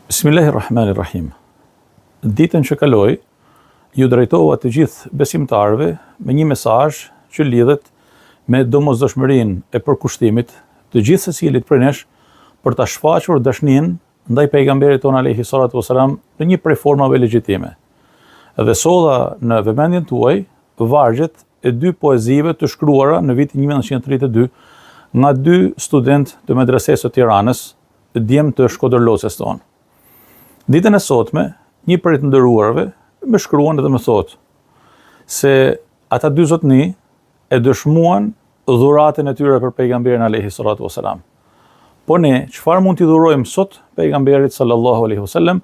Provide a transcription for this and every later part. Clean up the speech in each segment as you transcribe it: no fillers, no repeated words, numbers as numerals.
Bismillahirrahmanirrahim. Ditën që kaloi, ju drejtova të gjithë besimtarëve me një mesazh që lidhet me domosdoshmërinë e përkushtimit të gjithë secilit prej nesh për ta shfaqur dashninë ndaj pejgamberit ton alayhi salatu wasalam në një prej formave legjitime. Dhe solla në vëmendjen tuaj vargjet e dy poezive të shkruara në vitin 1932 nga dy student të medresesë së Tiranës, djem të shkodërlosjes tonë. Ditën e sotme, një prej të nderuarve më shkruan dhe më thotë se ata dy zotni e dëshmuan dhuratën e tyre për pejgamberin alayhi salatu wasalam. Po ne, çfarë mund t'i dhurojmë sot pejgamberit sallallahu alaihi wasallam,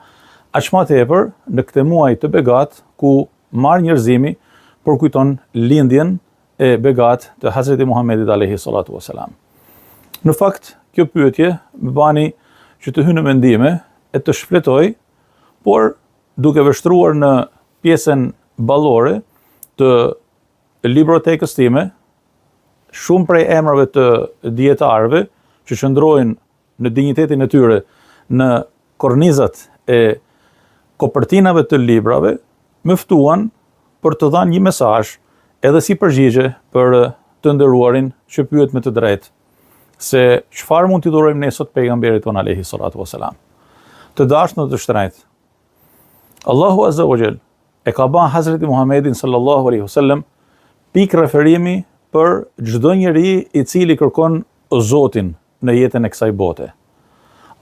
aq më tepër në këtë muaj të begat ku marr njerëzimi përkujton lindjen e begat të Hazreti Muhammedit alayhi salatu wasalam. Në fakt, kjo pyetje më bani që të hynë në mendime e të shfletoj, por duke vështruar në pjesën ballore të librotekës time, shumë prej emrave të dietarëve që qëndrojnë në dinjitetin e tyre në kornizat e kopertinave të librave, më ftuan për të dhënë një mesazh edhe si përgjigje për të nderuarin që pyet me të drejtë se çfarë mund t'i dhurojmë ne sot pejgamberit ton alayhi salatu wasalam. Të dashur të shtrenjtë. Allahu Azza wa Jall e ka bën Hazreti Muhammedin sallallahu alaihi wasallam pikë referimi për çdo njeri i cili kërkon Zotin në jetën e kësaj bote.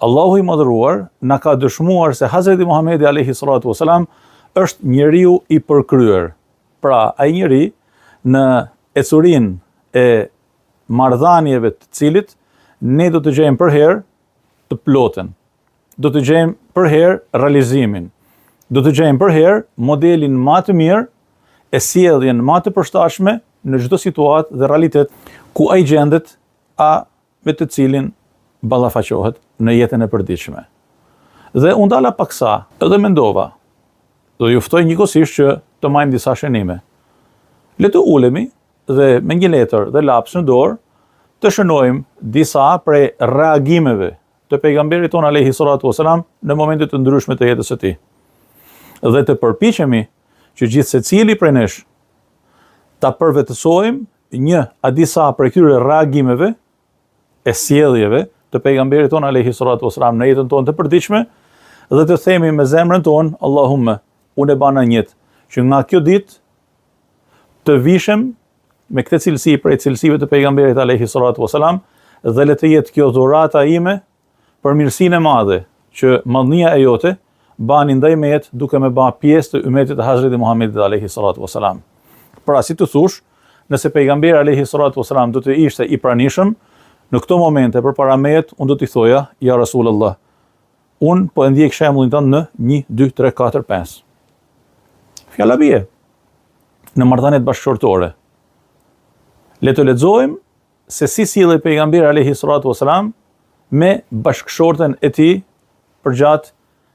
Allahu i madhëruar na ka dëshmuar se Hazreti Muhammedi alayhi salatu wasalam është njeriu i përkryer. Pra, ai njeri në ecurinë e marrëdhënieve të cilit ne do të gjejmë për herë të plotën. Do të gjejmë për herë realizimin. Do të gjejmë për herë modelin më të mirë e sjelljen më të përshtatshme në çdo situatë dhe realitet ku ai gjendet me të cilin ballafaqohet në jetën e përditshme. Dhe unë dala paksa edhe mendova, do ju ftoj njëkohësisht që të marrim disa shënime. Le të ulemi dhe me një letër dhe laps në dorë të shënojmë disa prej reagimeve të pejgamberit ton alayhi salatu wasalam në momente të ndryshme të jetës së tij. Dhe të përpiqemi që gjithë secili prej nesh ta përvetësojmë një a disa prej këtyre reagimeve e sjelljeve të pejgamberit ton alayhi salatu wasalam në jetën tonë të përditshme dhe të themi me zemrën tonë, Allahumma, unë e bana njët që nga kjo ditë të vishem me këtë cilësi prej cilësive të pejgamberit alayhi salatu wasalam dhe le të jetë kjo dhurata ime për mirësinë e madhe që madhnia e jote bani ndaj mejet duke me ba pjesë të ummetit të Hazreti Muhammedit alayhi salatu wasalam. Pra, si të thush, nëse pejgamberi alayhi salatu wasalam do të ishte i pranishëm, në këto momente përpara mejet, unë do t'i thoja, ja Rasulullah, unë po e ndjek shembullin tënd në 1, 2, 3, 4, 5. Fjala bie në marrëdhëniet bashkëshortore. Le të lexojmë se si sillej pejgamberi alayhi salatu wasalam me bashkëshorten e tij përgjatë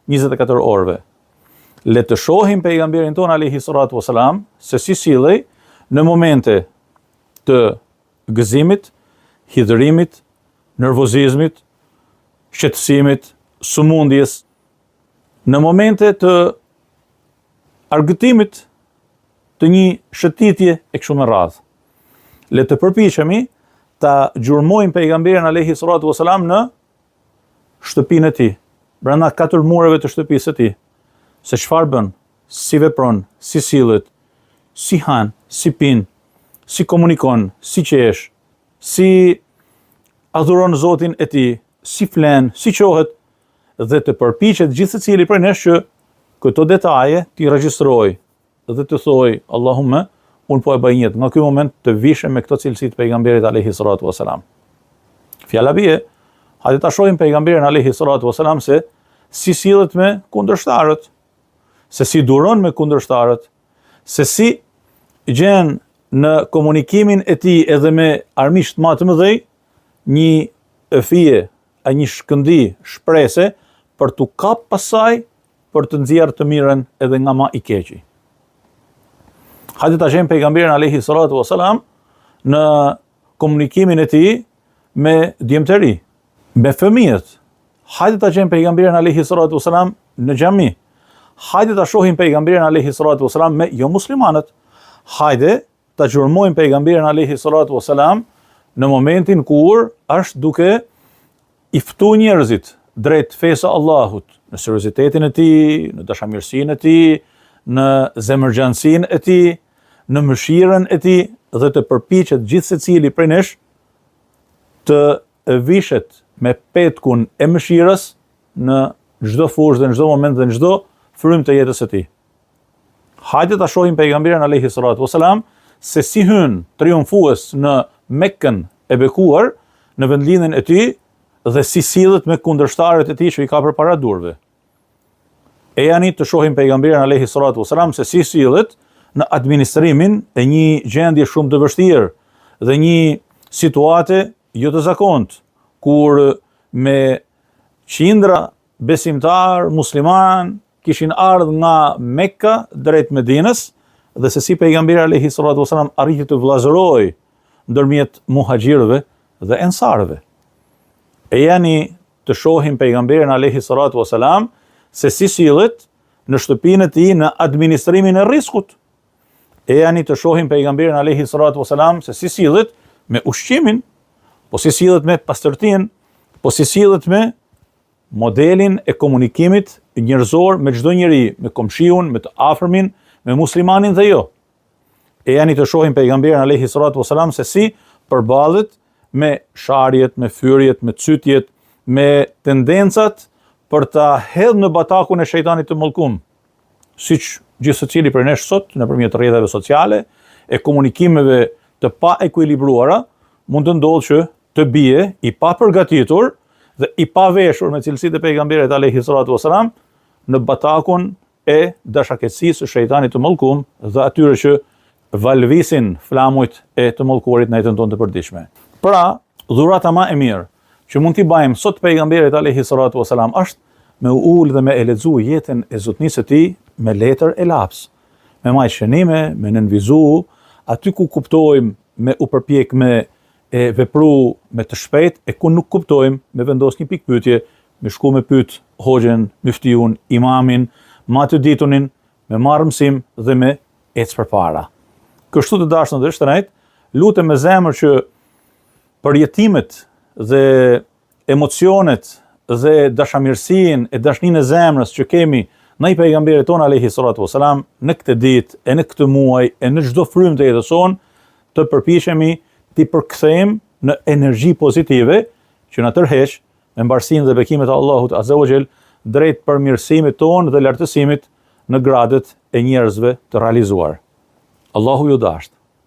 24 orëve. Le të shohim pejgamberin ton alayhi salatu wasalam se si sillej në momente të gëzimit, hidhërimit, nervozizmit, shqetësimit, sëmundjes, në momente të argëtimit të një shëtitje e kështu me radhë. Le të përpiqemi ta gjurmojmë pejgamberin alayhi salatu wasalam në shtëpinë e tij, brenda 4 mureve të shtëpisë së tij. Se çfarë bën, si vepron, si sillet, si han, si pin, si komunikon, si qesh, si adhuron Zotin e tij, si flen, si qohet dhe të përpiqet gjithë secili prej nesh që këto detaje t'i regjistroj dhe të thoj, Allahumma, unë po e bëj jetë nga ky moment të vishem me këto cilësi të pejgamberit alayhi salatu wasalam. Fjala bie, hajde ta shohim pejgamberin alayhi salatu wasalam se si sillet me kundërshtarët, se si duron me kundërshtarët, se si gjen në komunikimin e tij edhe me armiqt më të mëdhej një fije, një shkëndi shprese për t'u kap pasaj për të nxjerrë të mirën edhe nga ma i keqi. Hajde ta gjejmë pejgamberin alayhi salatu wasalam në komunikimin e tij me djemtëri, me fëmijët. hajde ta gjejmë pejgamberin alayhi salatu wasalam në xhami. Hajde ta shohim pejgamberin alayhi salatu wasalam me jo muslimanët. Hajde ta gjurmojmë pejgamberin alayhi salatu wasalam në momentin kur është duke i ftuar njerëzit drejt fesë Allahut, në seriozitetin e tij, në dashamirësinë e tij, në zemërgjantësinë e tij, në mëshirën e tij dhe të përpiqet gjithë secili prej nesh të vishet me petkun e mëshirës në çdo fushë dhe në çdo moment dhe në çdo frymë të jetës së tij. Hajde ta shohim pejgamberin alayhi salatu wasalam se si hyn triumfues në Mekën e bekuar, në vendlindjen e tij dhe si sillet me kundërshtarët e tij që i ka përpara durve. E jani të shohim pejgamberin alayhi salatu wasalam se si sillet në administrimin e një gjendje shumë të vështirë dhe një situate jo të zakontë, kur me qindra besimtar musliman kishin ardhur nga Mekka drejt Medinës dhe se si pejgamberi alayhi salatu wasalam arriti të vllazërojë ndërmjet muhaxhirëve dhe ensarëve. E jani të shohim pejgamberin alayhi salatu wasalam se si sillet në shtëpinë e tij në administrimin e rrezikut. E jani të shohim pejgamberin alayhi salatu wasalam se si sillet me ushqimin, po si sillet me pastërtinë, po si sillet me modelin e komunikimit njerëzor me çdo njeri, me komshiun, me të afërmin, me muslimanin dhe jo. E jani të shohim pejgamberin alayhi salatu wasalam se si përballet me sharjet, me fyrjet, me cytjet, me tendencat për ta hedhur në batakun e shejtanit të mallkum. Siç gjithë secili prej nesh sot nëpërmjet rrjeteve sociale e komunikimeve të pa ekuilibruara mund të ndodhë që të bie i pa përgatitur dhe i pa veshur me cilësitë e pejgamberit alayhi salatu wasalam në batakun e dashakësisë së shejtanit të mallkum dhe atyre që valvisin flamujt e të mallkuarit në jetën tonë të përditshme. Pra, dhurata më e mirë që mund t'i bajmë sot pejgamberit alayhi salatu wasalam është me u ul dhe me e lexu jetën e zotnisë së tij me letër e laps, me majtë shënime, me nënvizu, aty ku kuptojmë me u përpjek me e vepru me të shpejt, e ku nuk kuptojmë me vendos një pikë pyetje, me shku me pyet hoxhen, myftiun, imamin, ma të ditunin, me marrë mësim dhe me ecë përpara. Kështu të dashur dhe shtrenjt, lutem me zemër që përjetimet dhe emocionet dhe dashamirësinë e dashninë e zemrës që kemi ndaj pejgamberit ton alayhi salatu wasalam në këtë ditë e në këtë muaj e në çdo frymë të jetës sonë të përpiqemi t'i përkthejmë në energji pozitive që na tërheq me mbarsinë dhe bekimet e Allahut azza wa jall drejt përmirësimit tonë dhe lartësimit në gradet e njerëzve të realizuar. Allahu ju dashtë.